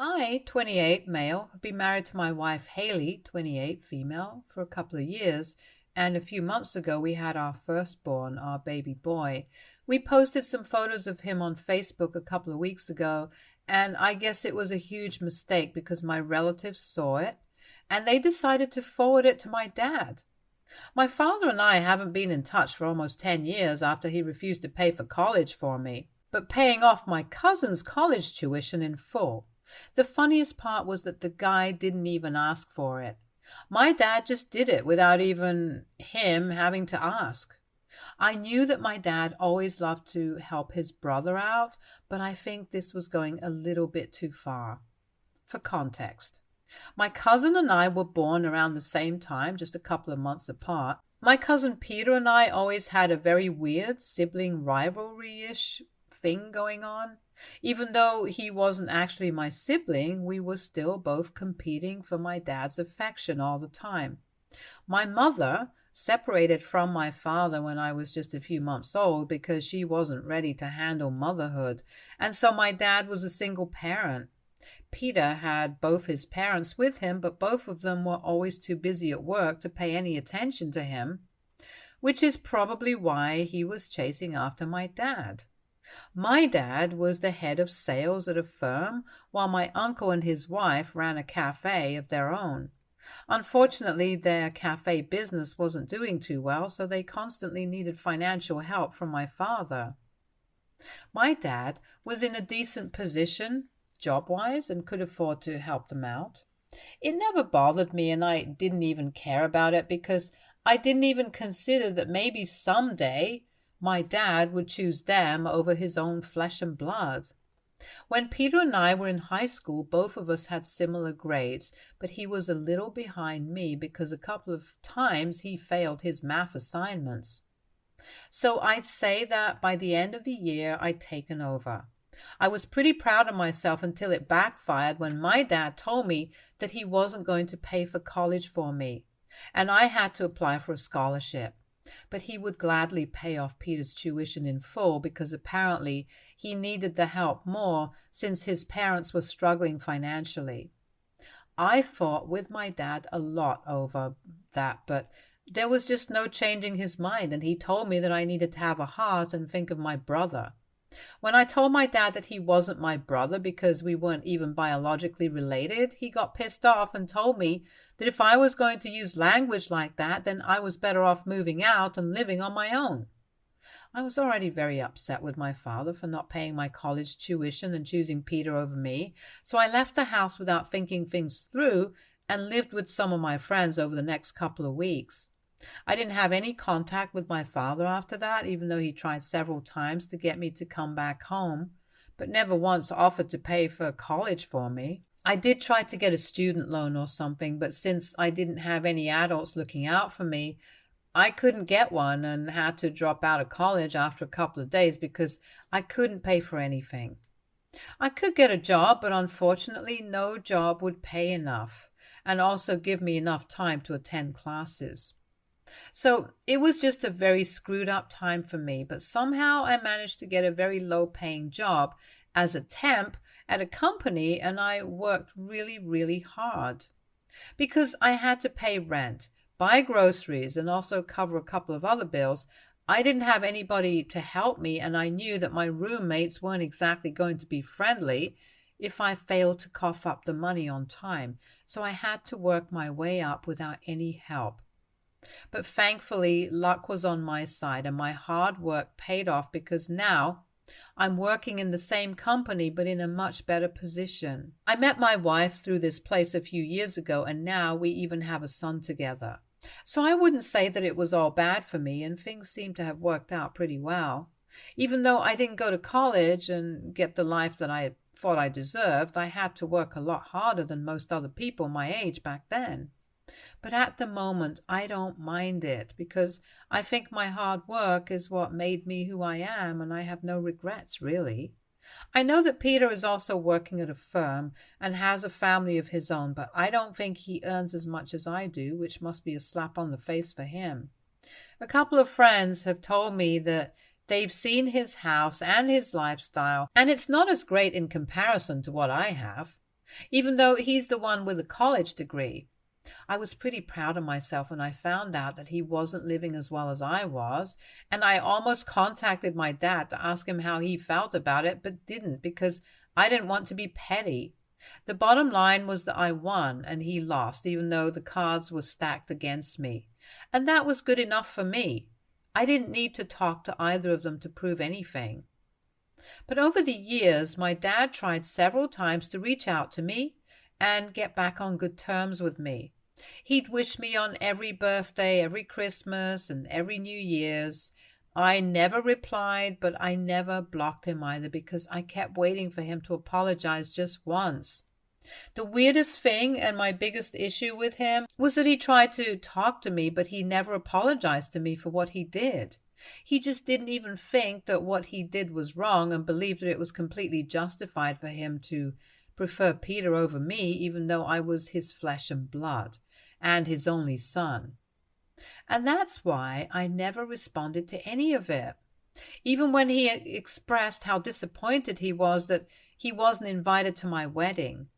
I, 28, male, have been married to my wife Haley, 28, female, for a couple of years, and a few months ago we had our firstborn, our baby boy. We posted some photos of him on Facebook a couple of weeks ago, and I guess it was a huge mistake because my relatives saw it, and they decided to forward it to my dad. My father and I haven't been in touch for almost 10 years after he refused to pay for college for me, but paying off my cousin's college tuition in full. The funniest part was that the guy didn't even ask for it. My dad just did it without even him having to ask. I knew that my dad always loved to help his brother out, but I think this was going a little bit too far. For context, my cousin and I were born around the same time, just a couple of months apart. My cousin Peter and I always had a very weird sibling rivalry-ish thing going on. Even though he wasn't actually my sibling, we were still both competing for my dad's affection all the time. My mother separated from my father when I was just a few months old because she wasn't ready to handle motherhood, and so my dad was a single parent. Peter had both his parents with him, but both of them were always too busy at work to pay any attention to him, which is probably why he was chasing after my dad. My dad was the head of sales at a firm, while my uncle and his wife ran a café of their own. Unfortunately, their cafe business wasn't doing too well, so they constantly needed financial help from my father. My dad was in a decent position, job-wise, and could afford to help them out. It never bothered me, and I didn't even care about it because I didn't even consider that maybe someday my dad would choose them over his own flesh and blood. When Peter and I were in high school, both of us had similar grades, but he was a little behind me because a couple of times he failed his math assignments. So I'd say that by the end of the year, I'd taken over. I was pretty proud of myself until it backfired when my dad told me that he wasn't going to pay for college for me, and I had to apply for a scholarship. But he would gladly pay off Peter's tuition in full because apparently he needed the help more since his parents were struggling financially. I fought with my dad a lot over that, but there was just no changing his mind, and he told me that I needed to have a heart and think of my brother. When I told my dad that he wasn't my brother because we weren't even biologically related, he got pissed off and told me that if I was going to use language like that, then I was better off moving out and living on my own. I was already very upset with my father for not paying my college tuition and choosing Peter over me, so I left the house without thinking things through and lived with some of my friends over the next couple of weeks. I didn't have any contact with my father after that, even though he tried several times to get me to come back home, but never once offered to pay for college for me. I did try to get a student loan or something, but since I didn't have any adults looking out for me, I couldn't get one and had to drop out of college after a couple of days because I couldn't pay for anything. I could get a job, but unfortunately no job would pay enough and also give me enough time to attend classes. So it was just a very screwed up time for me, but somehow I managed to get a very low paying job as a temp at a company, and I worked really, really hard because I had to pay rent, buy groceries, and also cover a couple of other bills. I didn't have anybody to help me, and I knew that my roommates weren't exactly going to be friendly if I failed to cough up the money on time, so I had to work my way up without any help. But thankfully, luck was on my side and my hard work paid off because now I'm working in the same company but in a much better position. I met my wife through this place a few years ago, and now we even have a son together. So I wouldn't say that it was all bad for me, and things seem to have worked out pretty well. Even though I didn't go to college and get the life that I thought I deserved, I had to work a lot harder than most other people my age back then. But at the moment, I don't mind it because I think my hard work is what made me who I am, and I have no regrets, really. I know that Peter is also working at a firm and has a family of his own, but I don't think he earns as much as I do, which must be a slap on the face for him. A couple of friends have told me that they've seen his house and his lifestyle, and it's not as great in comparison to what I have. even though he's the one with a college degree. I was pretty proud of myself when I found out that he wasn't living as well as I was, and I almost contacted my dad to ask him how he felt about it, but didn't because I didn't want to be petty. The bottom line was that I won and he lost, even though the cards were stacked against me. And that was good enough for me. I didn't need to talk to either of them to prove anything. But over the years, my dad tried several times to reach out to me and get back on good terms with me. He'd wish me on every birthday, every Christmas, and every New Year's. I never replied, but I never blocked him either because I kept waiting for him to apologize just once. The weirdest thing and my biggest issue with him was that he tried to talk to me, but he never apologized to me for what he did. He just didn't even think that what he did was wrong and believed that it was completely justified for him to prefer Peter over me, even though I was his flesh and blood and his only son. And that's why I never responded to any of it. Even when he expressed how disappointed he was that he wasn't invited to my wedding.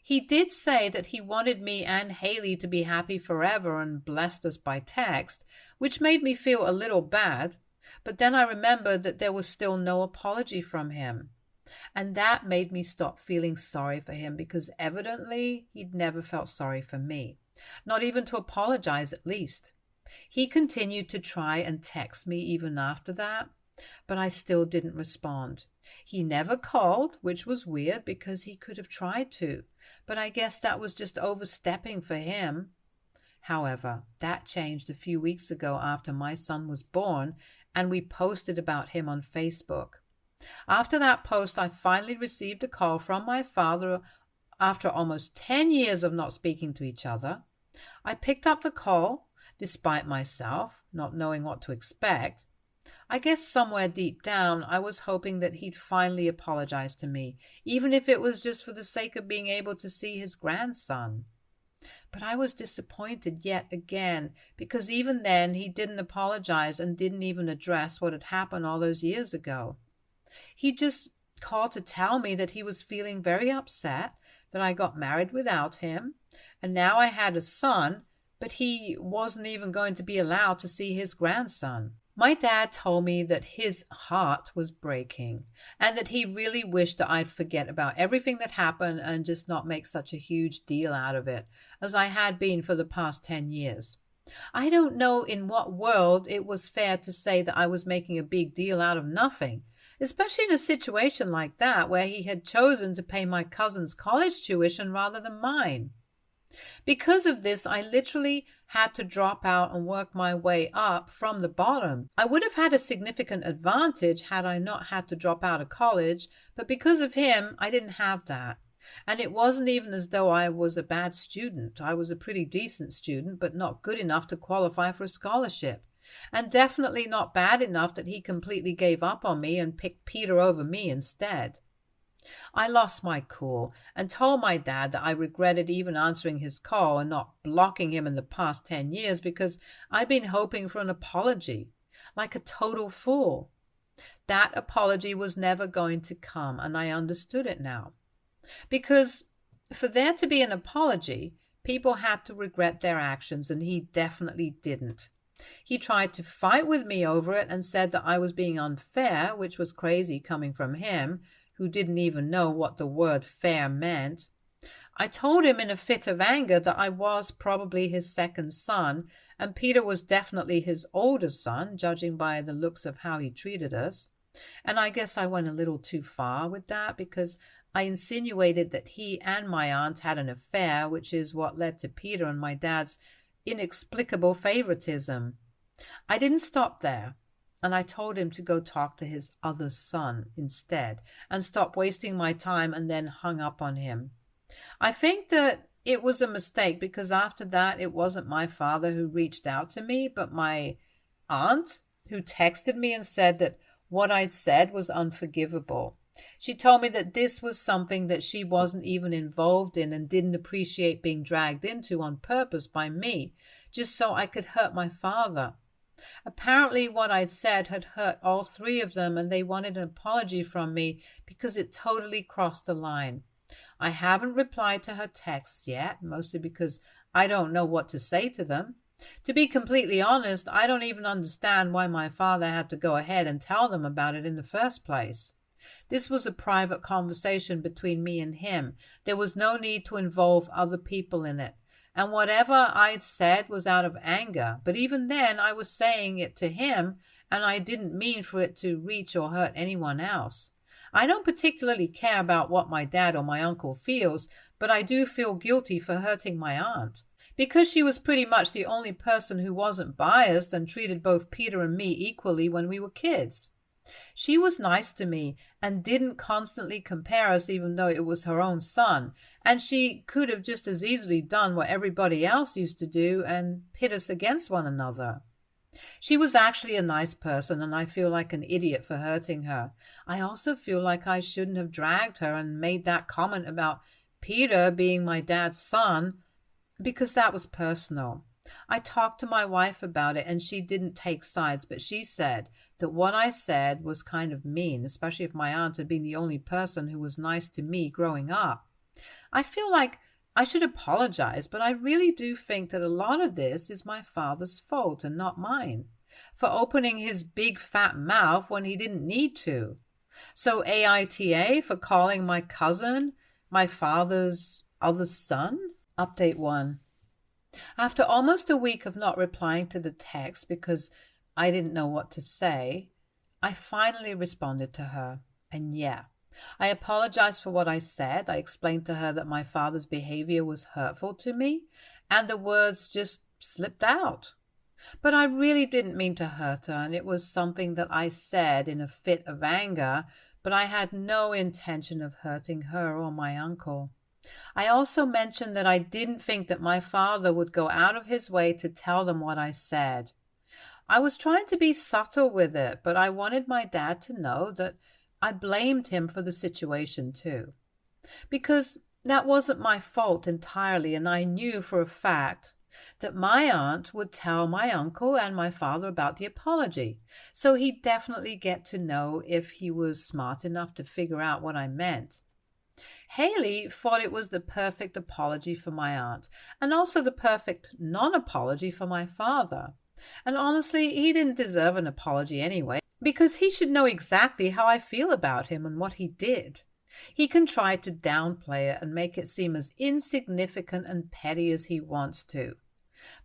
He did say that he wanted me and Haley to be happy forever and blessed us by text, which made me feel a little bad, but then I remembered that there was still no apology from him. And that made me stop feeling sorry for him because evidently he'd never felt sorry for me, not even to apologize at least. He continued to try and text me even after that, but I still didn't respond. He never called, which was weird because he could have tried to, but I guess that was just overstepping for him. However, that changed a few weeks ago after my son was born, and we posted about him on Facebook. After that post, I finally received a call from my father after almost 10 years of not speaking to each other. I picked up the call, despite myself not knowing what to expect. I guess somewhere deep down, I was hoping that he'd finally apologize to me, even if it was just for the sake of being able to see his grandson. But I was disappointed yet again, because even then he didn't apologize and didn't even address what had happened all those years ago. He just called to tell me that he was feeling very upset that I got married without him, and now I had a son, but he wasn't even going to be allowed to see his grandson. My dad told me that his heart was breaking and that he really wished that I'd forget about everything that happened and just not make such a huge deal out of it, as I had been for the past 10 years. I don't know in what world it was fair to say that I was making a big deal out of nothing, especially in a situation like that where he had chosen to pay my cousin's college tuition rather than mine. Because of this, I literally had to drop out and work my way up from the bottom. I would have had a significant advantage had I not had to drop out of college, but because of him, I didn't have that. And it wasn't even as though I was a bad student. I was a pretty decent student, but not good enough to qualify for a scholarship. And definitely not bad enough that he completely gave up on me and picked Peter over me instead. I lost my cool and told my dad that I regretted even answering his call and not blocking him in the past 10 years because I'd been hoping for an apology, like a total fool. That apology was never going to come, and I understood it now. Because for there to be an apology, people had to regret their actions, and he definitely didn't. He tried to fight with me over it and said that I was being unfair, which was crazy coming from him, who didn't even know what the word fair meant. I told him in a fit of anger that I was probably his second son, and Peter was definitely his older son, judging by the looks of how he treated us. And I guess I went a little too far with that, because I insinuated that he and my aunt had an affair, which is what led to Peter and my dad's inexplicable favoritism. I didn't stop there, and I told him to go talk to his other son instead and stop wasting my time, and then hung up on him. I think that it was a mistake because after that it wasn't my father who reached out to me, but my aunt, who texted me and said that what I'd said was unforgivable. She told me that this was something that she wasn't even involved in and didn't appreciate being dragged into on purpose by me, just so I could hurt my father. Apparently what I'd said had hurt all three of them, and they wanted an apology from me because it totally crossed the line. I haven't replied to her texts yet, mostly because I don't know what to say to them. To be completely honest, I don't even understand why my father had to go ahead and tell them about it in the first place. This was a private conversation between me and him. There was no need to involve other people in it. And whatever I'd said was out of anger. But even then, I was saying it to him, and I didn't mean for it to reach or hurt anyone else. I don't particularly care about what my dad or my uncle feels, but I do feel guilty for hurting my aunt. Because she was pretty much the only person who wasn't biased and treated both Peter and me equally when we were kids. She was nice to me and didn't constantly compare us even though it was her own son, and she could have just as easily done what everybody else used to do and pit us against one another. She was actually a nice person, and I feel like an idiot for hurting her. I also feel like I shouldn't have dragged her and made that comment about Peter being my dad's son, because that was personal. I talked to my wife about it, and she didn't take sides, but she said that what I said was kind of mean, especially if my aunt had been the only person who was nice to me growing up. I feel like I should apologize, but I really do think that a lot of this is my father's fault and not mine, for opening his big fat mouth when he didn't need to. So AITA for calling my cousin my father's other son? Update 1. After almost a week of not replying to the text because I didn't know what to say, I finally responded to her. And yeah, I apologized for what I said. I explained to her that my father's behavior was hurtful to me, and the words just slipped out. But I really didn't mean to hurt her, and it was something that I said in a fit of anger, but I had no intention of hurting her or my uncle. I also mentioned that I didn't think that my father would go out of his way to tell them what I said. I was trying to be subtle with it, but I wanted my dad to know that I blamed him for the situation too. Because that wasn't my fault entirely, and I knew for a fact that my aunt would tell my uncle and my father about the apology, so he'd definitely get to know if he was smart enough to figure out what I meant. Haley thought it was the perfect apology for my aunt, and also the perfect non-apology for my father. And honestly, he didn't deserve an apology anyway, because he should know exactly how I feel about him and what he did. He can try to downplay it and make it seem as insignificant and petty as he wants to.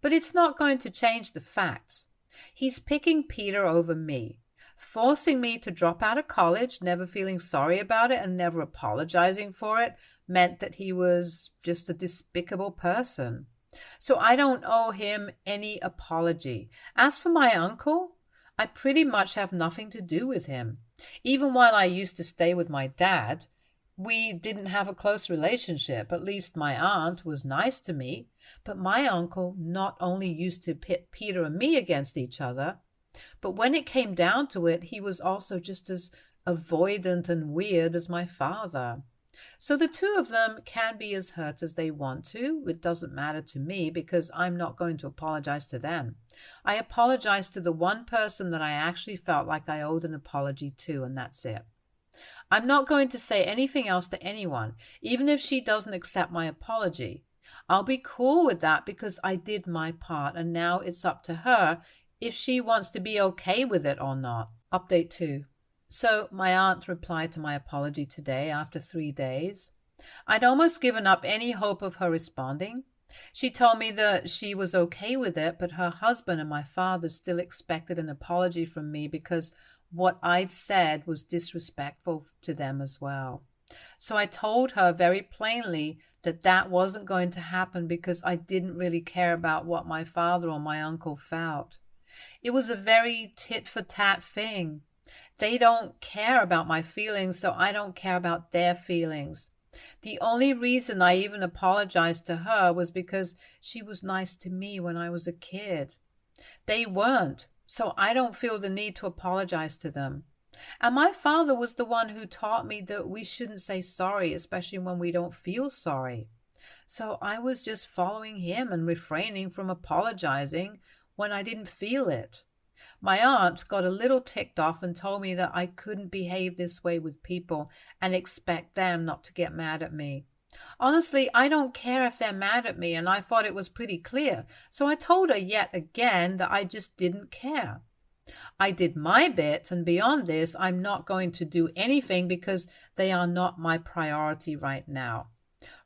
But it's not going to change the facts. He's picking Peter over me, forcing me to drop out of college, never feeling sorry about it and never apologizing for it, meant that he was just a despicable person. So I don't owe him any apology. As for my uncle, I pretty much have nothing to do with him. Even while I used to stay with my dad, we didn't have a close relationship. At least my aunt was nice to me, but my uncle not only used to pit Peter and me against each other, but when it came down to it, he was also just as avoidant and weird as my father. So the two of them can be as hurt as they want to. It doesn't matter to me because I'm not going to apologize to them. I apologize to the one person that I actually felt like I owed an apology to, and that's it. I'm not going to say anything else to anyone, even if she doesn't accept my apology. I'll be cool with that because I did my part, and now it's up to her if she wants to be okay with it or not. Update 2. So my aunt replied to my apology today after 3 days. I'd almost given up any hope of her responding. She told me that she was okay with it, but her husband and my father still expected an apology from me because what I'd said was disrespectful to them as well. So I told her very plainly that that wasn't going to happen because I didn't really care about what my father or my uncle felt. It was a very tit-for-tat thing. They don't care about my feelings, so I don't care about their feelings. The only reason I even apologized to her was because she was nice to me when I was a kid. They weren't, so I don't feel the need to apologize to them. And my father was the one who taught me that we shouldn't say sorry, especially when we don't feel sorry. So I was just following him and refraining from apologizing when I didn't feel it. My aunt got a little ticked off and told me that I couldn't behave this way with people and expect them not to get mad at me. Honestly, I don't care if they're mad at me, and I thought it was pretty clear, so I told her yet again that I just didn't care. I did my bit, and beyond this, I'm not going to do anything because they are not my priority right now.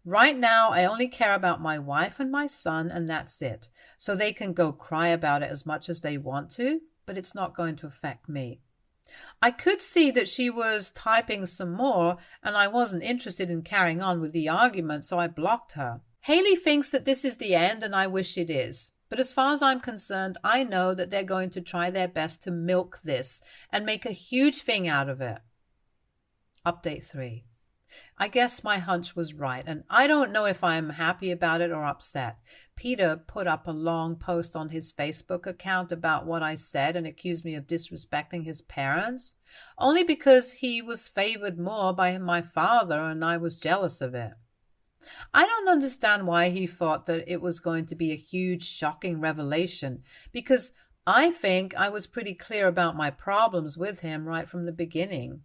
Right now, I only care about my wife and my son, and that's it. So they can go cry about it as much as they want to, but it's not going to affect me. I could see that she was typing some more, and I wasn't interested in carrying on with the argument, so I blocked her. Haley thinks that this is the end, and I wish it is. But as far as I'm concerned, I know that they're going to try their best to milk this and make a huge thing out of it. Update 3. I guess my hunch was right, and I don't know if I'm happy about it or upset. Peter put up a long post on his Facebook account about what I said and accused me of disrespecting his parents, only because he was favored more by my father and I was jealous of it. I don't understand why he thought that it was going to be a huge, shocking revelation, because I think I was pretty clear about my problems with him right from the beginning.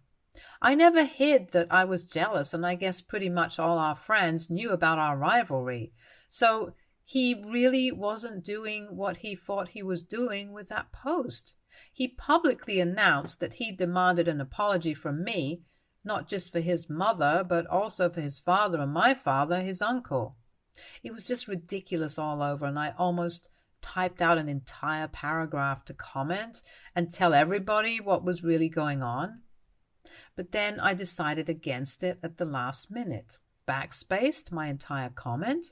I never hid that I was jealous, and I guess pretty much all our friends knew about our rivalry. So he really wasn't doing what he thought he was doing with that post. He publicly announced that he demanded an apology from me, not just for his mother, but also for his father and my father, his uncle. It was just ridiculous all over, and I almost typed out an entire paragraph to comment and tell everybody what was really going on. But then I decided against it at the last minute, backspaced my entire comment,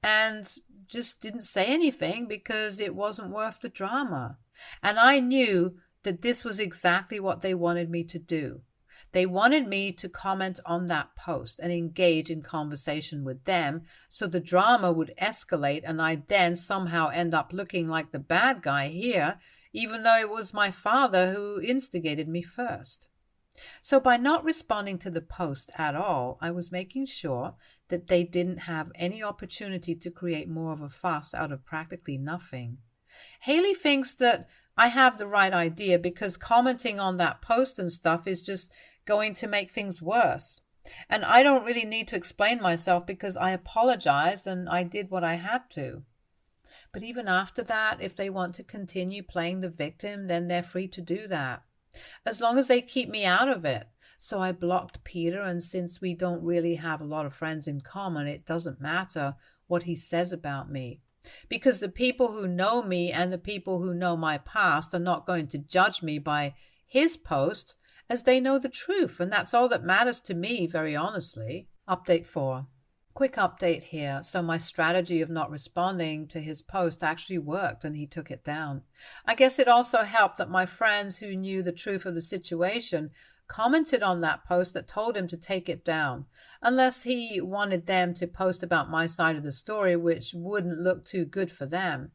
and just didn't say anything because it wasn't worth the drama. And I knew that this was exactly what they wanted me to do. They wanted me to comment on that post and engage in conversation with them, so the drama would escalate and I'd then somehow end up looking like the bad guy here, even though it was my father who instigated me first. So by not responding to the post at all, I was making sure that they didn't have any opportunity to create more of a fuss out of practically nothing. Haley thinks that I have the right idea because commenting on that post and stuff is just going to make things worse. And I don't really need to explain myself because I apologized and I did what I had to. But even after that, if they want to continue playing the victim, then they're free to do that, as long as they keep me out of it. So I blocked Peter, and since we don't really have a lot of friends in common, it doesn't matter what he says about me. Because the people who know me and the people who know my past are not going to judge me by his post, as they know the truth, and that's all that matters to me, very honestly. Update 4. Quick update here. So my strategy of not responding to his post actually worked and he took it down. I guess it also helped that my friends who knew the truth of the situation commented on that post that told him to take it down, unless he wanted them to post about my side of the story, which wouldn't look too good for them.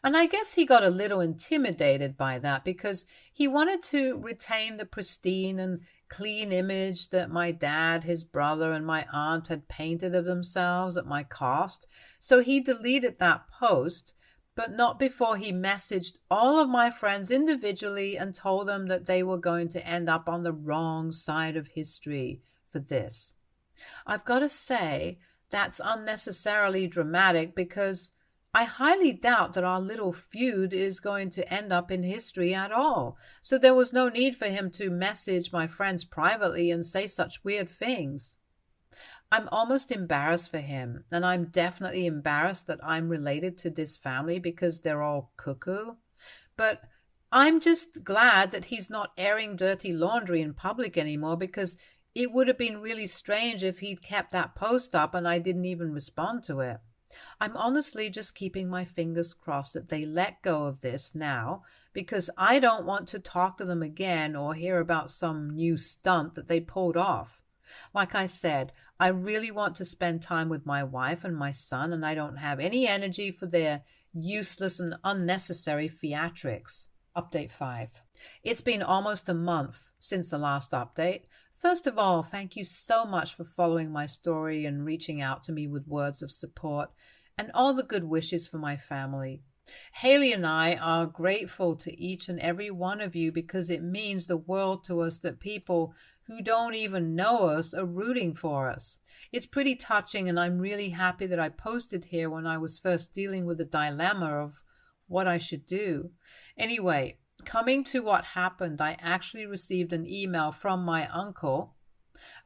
And I guess he got a little intimidated by that because he wanted to retain the pristine and clean image that my dad, his brother, and my aunt had painted of themselves at my cost. So he deleted that post, but not before he messaged all of my friends individually and told them that they were going to end up on the wrong side of history for this. I've got to say, that's unnecessarily dramatic because I highly doubt that our little feud is going to end up in history at all. So there was no need for him to message my friends privately and say such weird things. I'm almost embarrassed for him, and I'm definitely embarrassed that I'm related to this family because they're all cuckoo. But I'm just glad that he's not airing dirty laundry in public anymore, because it would have been really strange if he'd kept that post up and I didn't even respond to it. I'm honestly just keeping my fingers crossed that they let go of this now, because I don't want to talk to them again or hear about some new stunt that they pulled off. Like I said, I really want to spend time with my wife and my son, and I don't have any energy for their useless and unnecessary theatrics. Update 5. It's been almost a month since the last update. First of all, thank you so much for following my story and reaching out to me with words of support and all the good wishes for my family. Haley and I are grateful to each and every one of you because it means the world to us that people who don't even know us are rooting for us. It's pretty touching, and I'm really happy that I posted here when I was first dealing with the dilemma of what I should do. Anyway, coming to what happened, I actually received an email from my uncle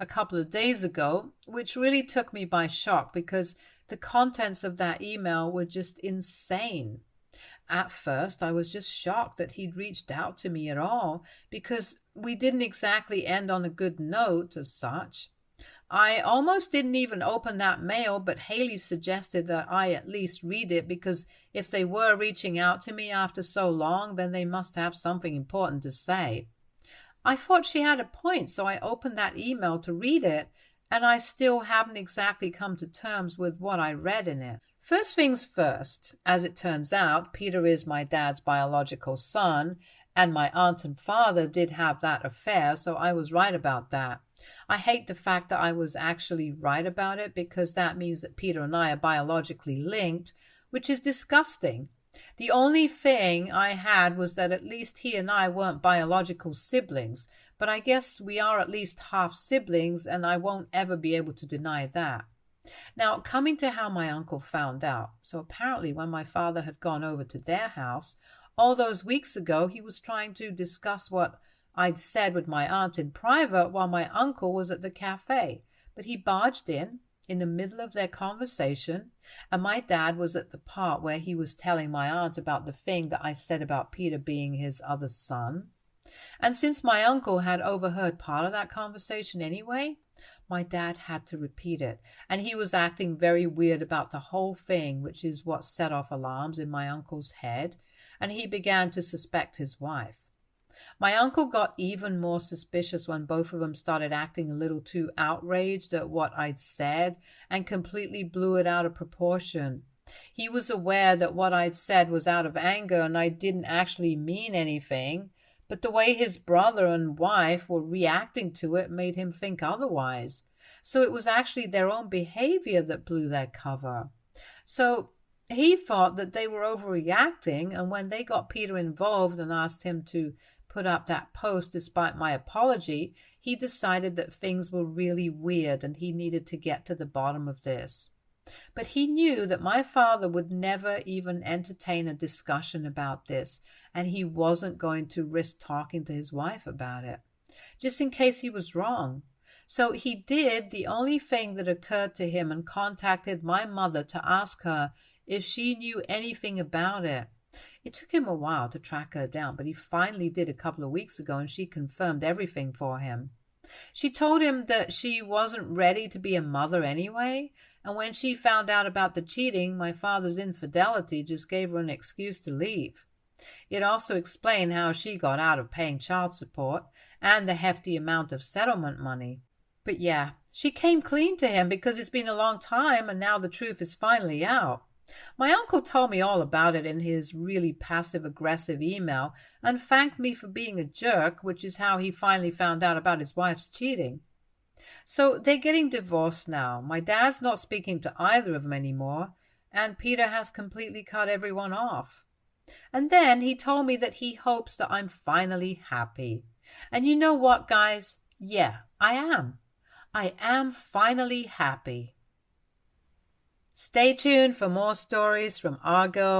a couple of days ago, which really took me by shock because the contents of that email were just insane. At first, I was just shocked that he'd reached out to me at all because we didn't exactly end on a good note as such. I almost didn't even open that mail, but Haley suggested that I at least read it because if they were reaching out to me after so long, then they must have something important to say. I thought she had a point, so I opened that email to read it, and I still haven't exactly come to terms with what I read in it. First things first, as it turns out, Peter is my dad's biological son, and my aunt and father did have that affair, so I was right about that. I hate the fact that I was actually right about it because that means that Peter and I are biologically linked, which is disgusting. The only thing I had was that at least he and I weren't biological siblings, but I guess we are at least half siblings, and I won't ever be able to deny that. Now, coming to how my uncle found out. So apparently when my father had gone over to their house, all those weeks ago, he was trying to discuss what I'd said with my aunt in private while my uncle was at the cafe. But he barged in the middle of their conversation, and my dad was at the part where he was telling my aunt about the thing that I said about Peter being his other son. And since my uncle had overheard part of that conversation anyway, my dad had to repeat it, and he was acting very weird about the whole thing, which is what set off alarms in my uncle's head, and he began to suspect his wife. My uncle got even more suspicious when both of them started acting a little too outraged at what I'd said and completely blew it out of proportion. He was aware that what I'd said was out of anger and I didn't actually mean anything, but the way his brother and wife were reacting to it made him think otherwise. So it was actually their own behavior that blew their cover. So he thought that they were overreacting, and when they got Peter involved and asked him to put up that post despite my apology, he decided that things were really weird and he needed to get to the bottom of this. But he knew that my father would never even entertain a discussion about this, and he wasn't going to risk talking to his wife about it, just in case he was wrong. So he did the only thing that occurred to him and contacted my mother to ask her if she knew anything about it. It took him a while to track her down, but he finally did a couple of weeks ago, and she confirmed everything for him. She told him that she wasn't ready to be a mother anyway, and when she found out about the cheating, my father's infidelity just gave her an excuse to leave. It also explained how she got out of paying child support and the hefty amount of settlement money. But yeah, she came clean to him because it's been a long time and now the truth is finally out. My uncle told me all about it in his really passive-aggressive email and thanked me for being a jerk, which is how he finally found out about his wife's cheating. So they're getting divorced now. My dad's not speaking to either of them anymore, and Peter has completely cut everyone off. And then he told me that he hopes that I'm finally happy. And you know what, guys? Yeah, I am. I am finally happy. Stay tuned for more stories from our girl